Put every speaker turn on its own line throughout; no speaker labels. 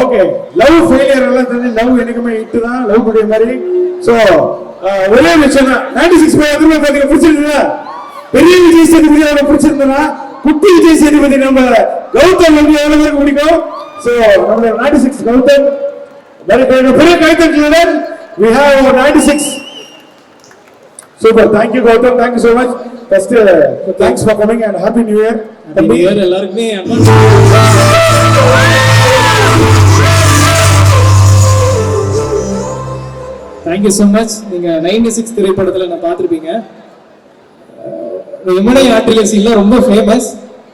Okay, love failure எல்லாம் தெரிஞ்சு love எனக்குமே இட்டு தான், லவ் கூடிய மாதிரி. ஸோ ஒரே விஷயம் தான், 96 போய் எதுவுமே பார்த்தீங்க பிடிச்சிருந்தா, பெரிய விஜய் சேதுபதி அவரை பிடிச்சிருந்தா, குட்டி விஜய் சேதுபதி நம்ம கௌதம் வந்து எவ்வளவு பேருக்கு பிடிக்கும். ஸோ நம்மளுடைய 96 கௌதம் பெரிய கைத்தட்டுடன் we have 96. Super, thank you Gautam, thank you so much. First thanks for coming and happy new year.
Happy new year எல்லாருக்குமே. Thank you so much. நீங்க 96 திரைப்படத்துல நான் பார்த்திருப்பீங்க. எம்என்ஐ ஆர்டிஎஸ் இல்ல ரொம்ப ஃபேமஸ்.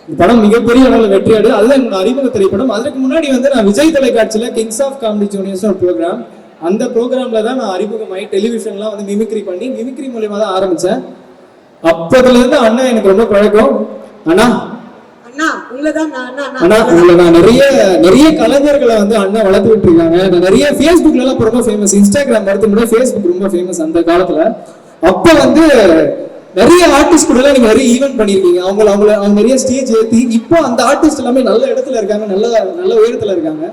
இந்த படம் மிகப்பெரிய அளவில் வெற்றியாடு. அதுதான் என்னோட அறிமுக திரைப்படம். அதுக்கு முன்னாடி வந்து நான் விஜய் தொலைக்காட்சியில கிங்ஸ் ஆஃப் காமெடி ஜூனியர்ஸ் ஒரு ப்ரோக்ராம், அந்த ப்ரோக்ராம்ல தான் நான் அறிமுகமாயி டெலிவிஷன்லாம் வந்து மிமிக்ரி பண்ணி மிமிக்ரி மூலியமா தான் ஆரம்பிச்சேன். அப்பதுல இருந்து அண்ணா எனக்கு ரொம்ப பழக்கம். அண்ணா நிறைய கலைஞர்களை வந்து அண்ணா வளர்த்து விட்டு இருக்காங்க. நிறைய ஃபேஸ்புக்ல எல்லாம் ரொம்ப ஃபேமஸ், இன்ஸ்டாகிராம் வரது முன்னாடி ஃபேஸ்புக் ரொம்ப ஃபேமஸ் அந்த காலத்துல. அப்ப வந்து நிறைய ஆர்டிஸ்ட் கூட நீங்க நிறைய ஈவென்ட் பண்ணிருக்கீங்க. அவங்க நிறைய ஸ்டேஜ் ஏற்றி இப்போ அந்த ஆர்டிஸ்ட் எல்லாமே நல்ல இடத்துல இருக்காங்க, நல்ல உயரத்துல இருக்காங்க.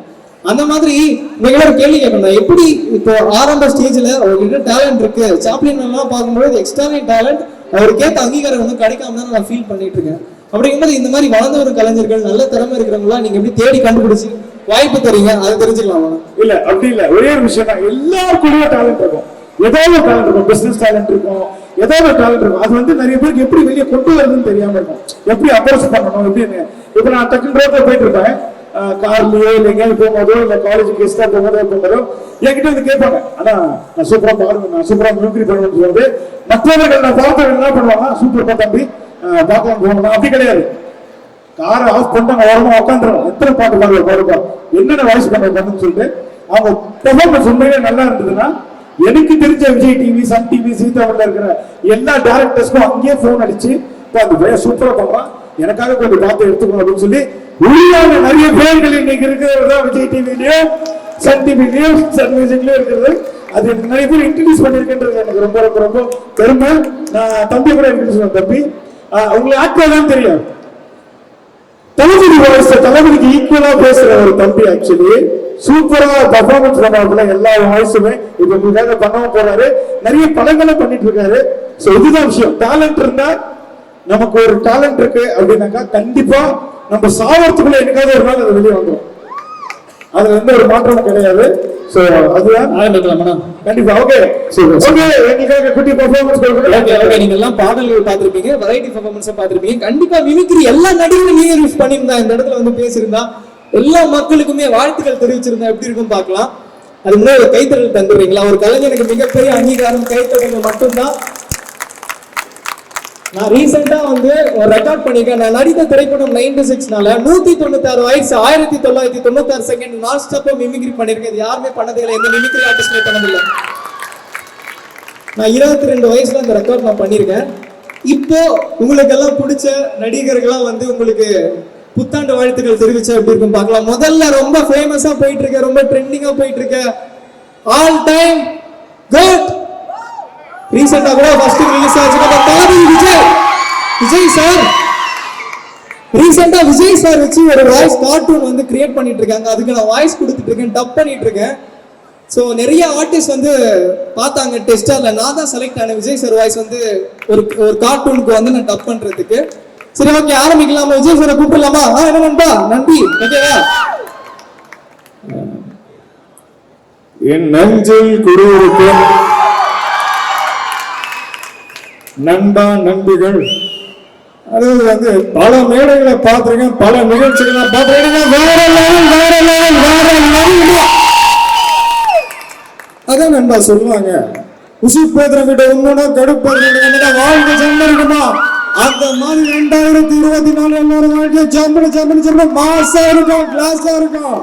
அந்த மாதிரி நீங்க ஒரு கேள்வி கேட்கணும், எப்படி இப்போ ஆரம்ப ஸ்டேஜ்ல அவர்கிட்ட டேலண்ட் இருக்கு, சாப்ளின் எல்லாம் பார்க்கும்போது எக்ஸ்ட்ரானரி டேலண்ட் அவருக்கேற்ற அங்கீகாரம் வந்து கிடைக்காம தான் நான் ஃபீல் பண்ணிட்டு இருக்கேன். அப்படிங்கும்போது இந்த மாதிரி வளர்ந்த ஒரு கலைஞர்கள் நல்ல திறமை இருக்கிறவங்களா நீங்க எப்படி தேடி கண்டுபிடிச்சு வாய்ப்பு தரீங்க, அதை தெரிஞ்சுக்கலாமா?
இல்ல அப்படி இல்ல, ஒரே ஒரு விஷயம் தான், எல்லாருக்குள்ளேயும் டேலண்ட் இருக்கும், ஏதாவது டேலண்ட் இருக்கும், பிசினஸ் டேலண்ட் இருக்கும், ஏதாவது டேலண்ட் இருக்கும். அது வந்து நிறைய பேருக்கு எப்படி வெளியே கொண்டு வருதுன்னு தெரியாம இருக்கும், எப்படி அப்ரோச் பண்ணணும் எப்படின்னு. இப்ப நான் டக்குனு ரோட்ல போயிட்டு இருப்பேன், கார்லயோ இல்லை எங்கேயாவது போகும்போதோ இல்லை காலேஜ் கெஸ்டா போகும்போதோ என்கிட்ட வந்து கேட்பாங்க, ஆனா நான் சூப்பரா பாடுவேன், நான் சூப்பரா மிமிக்ரி பண்ணுவேன்னு சொல்றது. மற்றவர்கள் நான் பார்த்தவங்க என்ன பண்ணுவாங்க, சூப்பர் தம்பி பார்க்கலாம் போகணும், அப்படி கிடையாது. காரை ஆஃப் பண்ணிட்டு ஓரமா உட்காந்துரும், எத்தனை பாட்டு பாடுவா என்னென்ன வாய்ஸ் பண்ணுறதுன்னு சொல்லிட்டு அவங்க பெர்ஃபார்மன்ஸ் உண்மையிலே நல்லா இருந்ததுன்னா, எனக்கு தெரிஞ்ச விஜய் டிவி, சன் டிவி, சீதாவில் இருக்கிற எல்லா டேரக்டர்ஸ்க்கும் அங்கேயே போன் அடிச்சு அந்த பையன் சூப்பரா பண்றான், எனக்காக கொஞ்சம் பார்த்து எடுத்துக்கணும் அப்படின்னு சொல்லி உண்மையான நிறைய பேர்கள் இன்னைக்கு இருக்கிறது தான் விஜய் டிவிலையும் சன் டிவிலையும் சன் மியூசிக்லயும் இருக்கிறது. அது நிறைய பேர் இன்ட்ரடியூஸ் பண்ணிருக்கின்றது எனக்கு ரொம்ப ரொம்ப ரொம்ப பெருமை. நான் தம்பி கூட இன்ட்ரடியூஸ் பண்ண, தம்பி உங்களுக்கு ஆக்டர் தான் தெரியும், தளபதி வாய்ஸ் தளபதிக்கு ஈக்குவலா பேசுற ஒரு தம்பி. ஆக்சுவலி சூப்பரா பர்ஃபார்மன்ஸ் பண்ணாப்புல, எல்லா வாய்ஸுமே இப்ப உங்களுக்காக பண்ணவும் போறாரு, நிறைய படங்களை பண்ணிட்டு இருக்காரு. சோ இதுதான் விஷயம், டேலண்ட் இருந்தா, நமக்கு ஒரு டேலண்ட் இருக்கு அப்படின்னாக்கா கண்டிப்பா நம்ம சாவறதுக்குள்ள என்னைக்காவது ஒரு நாள் அது வெளியே வந்துடும், அதுல எந்த ஒரு மாற்றமும் கிடையாது. சோ அதுதான் கண்டிப்பா. ஓகே ஓகே, எங்களுக்காக குட்டி பெர்ஃபார்மன்ஸ் கொடுங்க.
நீங்க எல்லாம் பாடல்கள் பார்த்திருப்பீங்க, வெரைட்டி பெர்ஃபார்மன்ஸ் பார்த்திருப்பீங்க. கண்டிப்பா மிமிக்ரி எல்லா நடிகர்களும் நீங்க யூஸ் பண்ணியிருந்தா, இந்த இடத்துல வந்து பேசியிருந்தா, எல்லா மக்களுக்குமே வாழ்த்துக்கள் தெரிவிச்சிருந்தா எப்படி இருக்கும் பார்க்கலாம். அது முன்னாடி ஒரு கைத்தறல் தந்துடுறீங்களா? ஒரு கலைஞனுக்கு மிகப்பெரிய அங்கீகாரம் கைத்தறல் மட்டும்தான். நான் ரீசெண்டா வந்து ஒரு ரெக்கார்ட் பண்ணிருக்கேன். நான் நடித்த திரைப்படம் 96னால 196 வயசு 1996 செகண்ட் நான் ஸ்டாப்பா மிமிக்ரி பண்ணிருக்கேன். இது யாருமே பண்ணதே இல்லை, எந்த மிமிக்ரி ஆர்டிஸ்ட்மே பண்ணதில்லை. நான் 22 வயசுல அந்த ரெக்கார்ட் நான் பண்ணிருக்கேன். இப்போ உங்களுக்கு எல்லாம் பிடிச்ச நடிகர்கள்லாம் வந்து உங்களுக்கு புத்தாண்டு வாழ்த்துக்கள் தெரிவிச்சா எப்படி இருக்கும் பார்க்கலாம். முதல்ல ரொம்ப ஃபேமஸா போயிட்டு இருக்க, ரொம்ப ட்ரெண்டிங்கா போயிட்டு இருக்க ஆல் டைம் குட் ரீசெண்டா கூட ஃபர்ஸ்ட் ரிலீஸ் ஆச்சு நம்ம பாடி விஜய் சார். ரீசெண்டா விஜய் சார் வச்சு ஒரு வாய்ஸ் கார்ட்டூன் வந்து கிரியேட் பண்ணிட்டு இருக்காங்க, அதுக்கு நான் வாய்ஸ் கொடுத்துட்டு இருக்கேன், டப் பண்ணிட்டு இருக்கேன். ஸோ நிறைய ஆர்டிஸ்ட் வந்து பார்த்தாங்க டெஸ்டார்ல, நான் தான் செலக்ட் ஆனேன் விஜய் சார் வாய்ஸ் வந்து ஒரு கார்ட்டூனுக்கு வந்து நான் டப் பண்றதுக்கு. சரி ஓகே ஆரம்பிக்கலாமா? விஜய் சாரை கூப்பிடலாமா? என்ன நண்பா, நன்றி. ஓகேவா?
என் நெஞ்சில் குடியிருக்கும் நண்பா நண்பிகள், அது வந்து பல மேடைகளை பார்த்திருக்கேன், பல நிகழ்ச்சிகளை பார்த்திருக்கேன். அதான் நண்பா சொல்லுவாங்க, உசி பேத்திரங்கிட்ட உண்மைனா கடுப்பா வாழ்க்கை சம்பளிக்குமா, அந்த மாதிரி 2024 எல்லாரும் வாழ்க்கை சம்பளி மாசா இருக்கும், கிளாஸா இருக்கும்.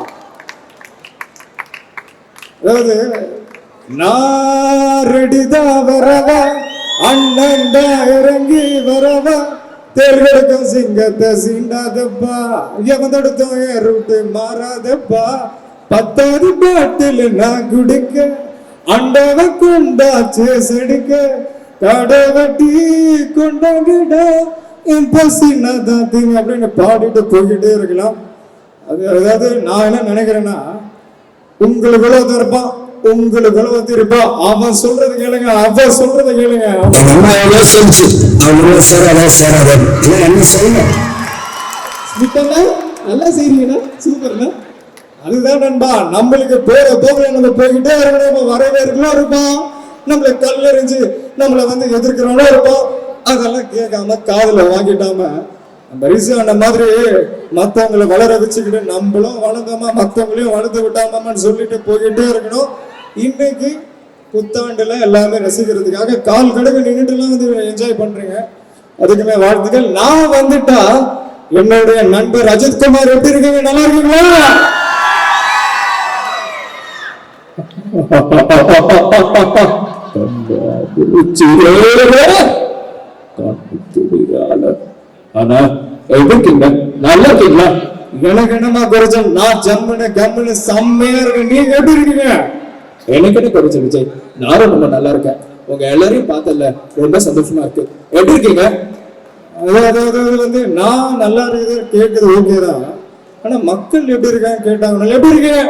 அதாவது நான் ரெடிதான் வரவா, அண்ணன் தான் இறங்கி வரவா, தேர்வெடுக்கும் சிங்கத்தை சீண்டாதப்பா, எவந்தெடுத்தும் என் ரூட்டு மாறாதப்பா, 10வது பாட்டில் நான் குடிக்க, அண்டவ கொண்டாச்சு செடிக்க, கடவட்டி கொண்டாடிட என் பசினாதான் தீங்க அப்படின்னு பாடிட்டு போய்கிட்டே இருக்கலாம். அதாவது நான் என்ன நினைக்கிறேன்னா,
உங்களுக்கு எவ்வளவு இருப்பான், உங்களுக்கு எவ்வளவு இருப்பான், அவன் சொல்றது கேளுங்க, அவன் சொல்றதை கேளுங்க. நல்லா செய்றீங்கண்ணா, சூப்பர்ண்ணா. அதுதான் நண்பா, நம்மளுக்கு போற போக நம்ம போய்கிட்டே இருக்கணும். நம்ம வரவேற்கலாம் இருப்போம், நம்மளை கல்லறிஞ்சு நம்மளை வந்து எதிர்க்கிறவங்களும் இருப்போம். அதெல்லாம் கேட்காம காதுல வாங்கிட்டாம நம்ம ரிசான மாதிரி மத்தவங்களை வளர வச்சுக்கிட்டு நம்மளும் வளர்ந்தோமா மத்தவங்களையும் வளர்த்து விட்டாமான்னு சொல்லிட்டு போய்கிட்டே இருக்கணும். இன்னைக்கு புத்தாண்டுல எல்லாமே ரசிக்கிறதுக்காக கால் கடவு நின்றுட்டு எல்லாம் வந்து என்ஜாய் பண்றீங்க, அதுக்குமே வாழ்த்துக்கள். நான் வந்துட்டா என்னுடைய நண்பர் அஜித்குமார் எப்படி இருக்கீங்க, நல்லா இருக்கீங்களா? நல்லா இருக்கீங்களா? எனக்கு என்னமா குறைச்சல், நான் ஜம்முன்னு கம்முன்னு செம்மையா இருக்கேன். நீங்க எப்படி இருக்கீங்க? எனக்கு என்ன குறைச்சல் விஜய், நானும் ரொம்ப நல்லா இருக்கேன். உங்க எல்லாரையும் பார்த்தல ரொம்ப சந்தோஷமா இருக்கு. எப்படி இருக்கீங்க? அதாவது வந்து நான் நல்லா இருக்குது கேட்குது ஓகேதான், ஆனா மக்கள் எப்படி இருக்காங்க கேட்டாங்க. எப்படி இருக்கீங்க?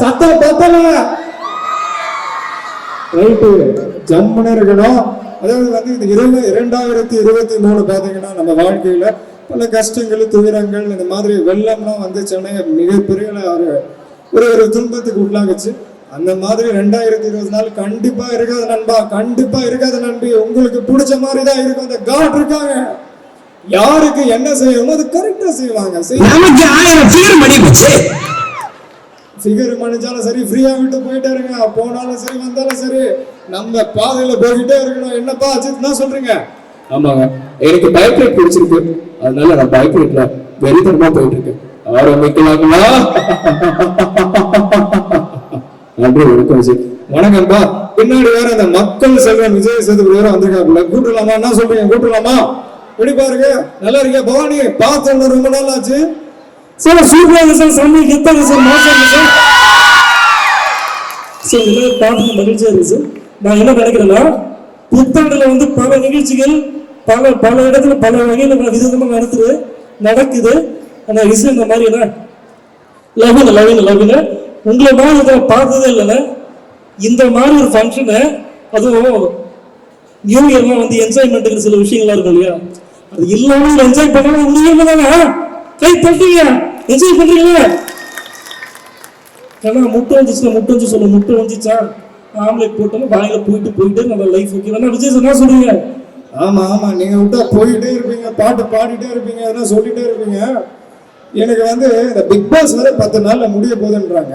சத்தம் பத்தல ரைட்டு, ஜம்முன்னு இருக்கணும். அதாவது வந்து இந்த 2023 பாத்தீங்கன்னா நம்ம வாழ்க்கையில பல கஷ்டங்கள் துயரங்கள் இந்த மாதிரி வெள்ளம்லாம் வந்து சென்னையை மிகப்பெரிய ஒரு துன்பத்துக்கு உள்ளாகுச்சு. அந்த மாதிரி 2024 கண்டிப்பா இருக்காது நண்பா, கண்டிப்பா இருக்காது நண்பி. உங்களுக்கு பிடிச்ச மாதிரி தான் இருக்கும். அந்த காட் இருக்காங்க, யாருக்கு என்ன செய்யணுமோ அது கரெக்டா செய்வாங்க. ஃபிகர் மணிச்சாலும் சரி, ஃப்ரீயா விட்டு போயிட்டே இருங்க, போனாலும் சரி வந்தாலும் சரி நம்ம பாதையில போய்கிட்டே இருக்கணும். என்னப்பா அஜித் என்ன சொல்றீங்க? ஆமாங்க, எனக்கு பைக் ரைட் பிடிச்சிருக்கு, அதனால நான் பைக் ரைட்ல வெறித்தனமா போயிட்டு இருக்கேன். ஆரம்பிக்கலாங்களா? நன்றி, வணக்கம் விஜய். வணக்கம்பா. பின்னாடி வேற அந்த மக்கள் செல்வன் விஜய் சேதுபதி வேற வந்திருக்காங்க, கூட்டலாமா? என்ன சொல்றீங்க, கூட்டலாமா? எப்படி பாருங்க, நல்லா இருக்கீங்க பவானி, பார்த்து ரொம்ப நாள் ஆச்சு சார். சூப்பராக சார், சண்டை கெத்தாங்க சார், மாசம் சார். சார் இதெல்லாம் பார்த்து மகிழ்ச்சியா இருக்கு சார். நான் என்ன நினைக்கிறேன்னா, புத்தாண்டுல வந்து பல நிகழ்ச்சிகள் பல இடத்துல பல வகையில விதமா நடக்குது. ஆனா விஷயம் இந்த மாதிரி என்ன லவ்வின உங்களை மாதிரி இதை பார்த்ததே இல்லைன்னா, இந்த மாதிரி ஒரு ஃபங்க்ஷனை, அதுவும் நியூ இயர்லாம் வந்து என்ஜாய்மெண்ட்டுக்கு சில விஷயங்கள்லாம் இருக்கும் இல்லையா, அது இல்லாம என்ஜாய் பண்ணணும். உண்மையுமே தானே கை தட்டுங்க, என்ஜாய் பண்றீங்க. ஏன்னா முட்டை வந்துச்சு சொல்ல, முட்டை வந்துச்சா ஆம்லேட் போட்டோம் வாயில போயிட்டு நம்ம லைஃப் ஓகே வேணா. விஜய் என்ன சொல்றீங்க? ஆமா ஆமா, நீங்க விட்டா போயிட்டே இருப்பீங்க, பாட்டு பாடிட்டே இருப்பீங்க, எதனா சொல்லிட்டே இருப்பீங்க. எனக்கு வந்து இந்த பிக் பாஸ் வேற 10 நாள்ல முடிய போகுதுன்றாங்க.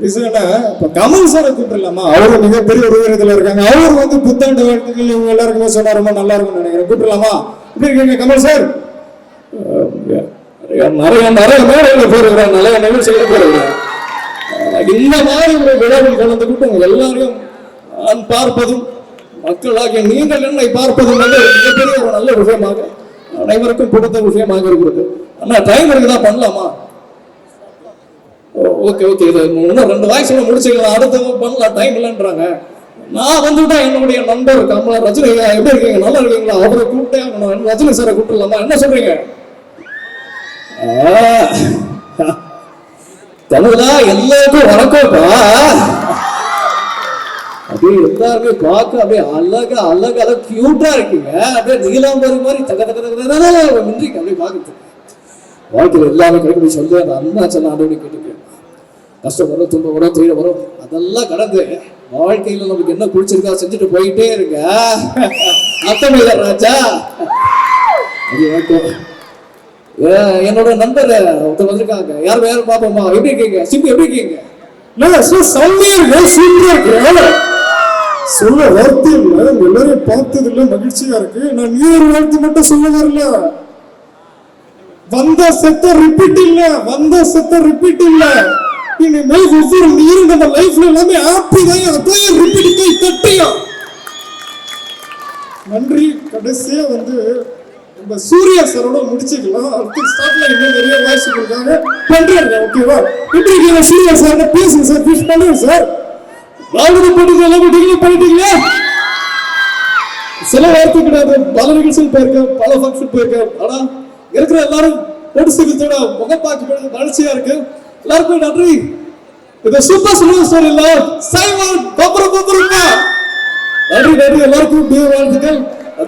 ரீசெண்டா இப்ப கமல் சாரை கூப்பிடலாமா? அவரு மிகப்பெரிய ஒரு உயரத்துல இருக்காங்க. அவர் வந்து புத்தாண்டு வாழ்த்துக்கள் இவங்க எல்லாருக்குமே சொன்னா ரொம்ப நல்லா இருக்கும்னு நினைக்கிறேன். கூப்பிடலாமா? எப்படி இருக்கீங்க கமல் சார்? நிறைய மேடைகளை போயிருக்கிறேன், நிறைய நிகழ்ச்சிகளை போயிருக்கிறேன். இந்த மாதிரி ஒரு விழாவில் கலந்து கூட்டம் எல்லாரையும் நான் பார்ப்பதும் மக்களாகிய நீங்கள் என்னை பார்ப்பதும் மிகப்பெரிய ஒரு நல்ல விஷயமாக அனைவருக்கும் பிடித்த விஷயமாக இருக்கிறது. ஆனா டைம் இருக்குதான் பண்ணலாமா? ஓகே இது இன்னும் 2 வாய்ஸ் முடிச்சுக்கலாம், அடுத்த பண்ணலாம், டைம் இல்லைன்றாங்க. நான் வந்துட்டா என்னுடைய நண்பர் கமலா ரஜினி எப்படி இருக்கீங்க, நல்லா இருக்கீங்களா? அவரை கூப்பிட்டே ரஜினி சாரை கூப்பிடலாமா? என்ன சொல்றீங்க? தமிழா எல்லாருக்கும் வணக்கம்ப்பா. அப்படியே எல்லாருமே பார்க்க அப்படியே அழகா கியூட்டா இருக்கீங்க. அப்படியே நீலாம்பரி மாதிரி மின்றிக்கு அப்படியே பார்க்குது. வாழ்க்கையில் எல்லாரும் கிடைக்கணும் சொல்லி அந்த அண்ணாச்சல் ஆண்டோட கேட்டுக்கு கஷ்டம் வரும், துன்பம் வரும், துயரம் வரும், அதெல்லாம் கடந்து வாழ்க்கையில நமக்கு என்ன பிடிச்சிருக்கா செஞ்சுட்டு போயிட்டே இருங்க. அத்தமிழ ராஜா என்னோட நண்பர் ஒருத்தர் வந்திருக்காங்க, யாரும் பாப்போமா? எப்படி இருக்கீங்க சிம்பு, எப்படி இருக்கீங்க? சொல்ல வார்த்தை இல்ல, எல்லாரையும் பார்த்தது இல்ல, மகிழ்ச்சியா இருக்கு. நான் நீ ஒரு வார்த்தை மட்டும் சொல்ல வரல, வந்த செத்த ரிப்பீட் இல்ல. இனிமேல் ஒவ்வொரு நீரும் நம்ம லைஃப்ல எல்லாமே ஹாப்பி தான், அதையும் ரிப்பீட் கை தட்டியா. நன்றி. கடைசியா வந்து நம்ம சூர்யா சாரோட முடிச்சுக்கலாம். அடுத்த ஸ்டார்ட்ல இன்னும் நிறைய வாய்ஸ் இருக்காங்க, பண்றாங்க. ஓகேவா? எப்படி இருக்கீங்க சூர்யா சார்? பேசுங்க சார், விஷ் பண்ணுங்க சார். வாழ்க்கை போட்டு எல்லாம் பண்ணிட்டீங்களா? சில வார்த்தை கிடையாது, பல நிகழ்ச்சிகள் போயிருக்கேன், பல ஃபங்க்ஷன் போயிருக்கேன். ஆனா இருக்கிற எல்லாரும் ஒரு சிலத்தோட முகப்பாக்கு மகிழ்ச்சியா இருக்கு. எல்லாருக்கும் நன்றி. இது சூப்பர் ஸ்டார் இல்ல சைமன் பப்பரப்பா நன்றி நன்றி எல்லாருக்கும் வாழ்த்துக்கள்.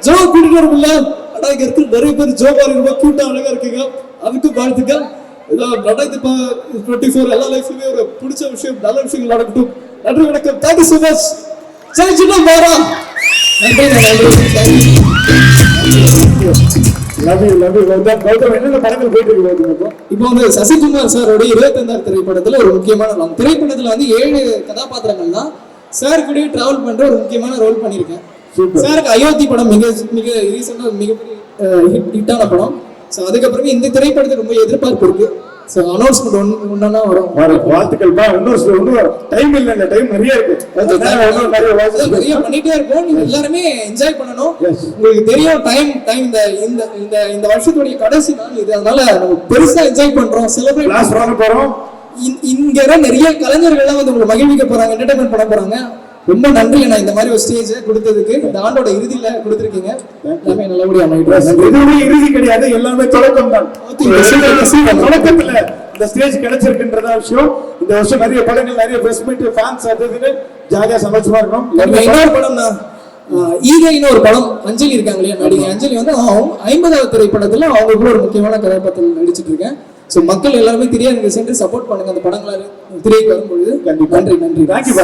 ஜோ கூட்டிட்டு வரல ஆனா இங்க இருக்கிற நிறைய பேர் ஜோ பாருங்க கூட்டா அழகா இருக்கீங்க அதுக்கும் வாழ்த்துக்கள். எல்லாம் 2024 எல்லா லைஃப்லயுமே ஒரு பிடிச்ச விஷயம் நல்ல விஷயங்கள் நடக்கட்டும். நன்றி வணக்கம். Thank you so much. ஜெய் ஜினா மாரா. நன்றி நன்றி.
லவ் யூ கௌதம் என்னென்ன படங்கள் போயிட்டு இருக்கு?
இப்போ வந்து சசிகுமார் சாரோட 25ஆம் திரைப்படத்துல ஒரு முக்கியமான திரைப்படத்துல வந்து 7 கதாபாத்திரங்கள் தான் சார் கூட டிராவல் பண்ற ஒரு முக்கியமான ரோல் பண்ணியிருக்கேன். சாருக்கு அயோத்தி படம் மிக ரீசெண்டா மிகப்பெரிய ஹிட்டான படம். ஸோ அதுக்கப்புறமே இந்த திரைப்படத்துக்கு ரொம்ப எதிர்பார்ப்பு இருக்கு. ஸோ அனௌன்ஸ்மெண்ட் ஒன்னா வரும்.
வாழ்த்துக்கள் பா. இன்னும் டைம் இல்ல, டைம் நிறைய இருக்கு.
நிறைய பண்ணிட்டே இருக்கோம். நீங்க எல்லாருமே என்ஜாய் பண்ணணும். உங்களுக்கு தெரியும் டைம் இந்த வருஷத்துடைய கடைசி நாள் இது. அதனால நம்ம பெருசா என்ஜாய் பண்றோம், செலிப்ரேட் பண்ண போறோம். இங்க நிறைய கலைஞர்கள்லாம் வந்து உங்களை மகிழ்விக்க போறாங்க, என்டர்டைன்மெண்ட் பண்ண போறாங்க. ரொம்ப நன்றி நான் இந்த மாதிரி ஒரு ஸ்டேஜ் கொடுத்ததுக்கு. இந்த ஆண்டோட இறுதியில கொடுத்துருக்கீங்க. எல்லாமே நல்லபடியா அமையும்.
எதுவுமே இறுதி கிடையாது, எல்லாமே தொடக்கம் தான். தொடக்கத்துல இந்த ஸ்டேஜ் கிடைச்சிருக்குன்றதா விஷயம். இந்த வருஷம் நிறைய படங்கள், நிறைய பிரஸ் மீட், ஃபேன்ஸ் அதுன்னு ஜாலியா சந்தோஷமா இருக்கணும்.
இன்னொரு படம் தான் ஈகைன்னு ஒரு படம். அஞ்சலி இருக்காங்க இல்லையா, நடிகை அஞ்சலி வந்து 50வது திரைப்படத்துல அவங்க கூட ஒரு முக்கியமான கதாபாத்திரம் நடிச்சிட்டு இருக்கேன். ஸோ மக்கள் எல்லாருமே திரையரங்கு சென்று சப்போர்ட் பண்ணுங்க. அந்த படங்களை திரைக்கு வரும்பொழுது. நன்றி நன்றி.
தேங்க்யூ.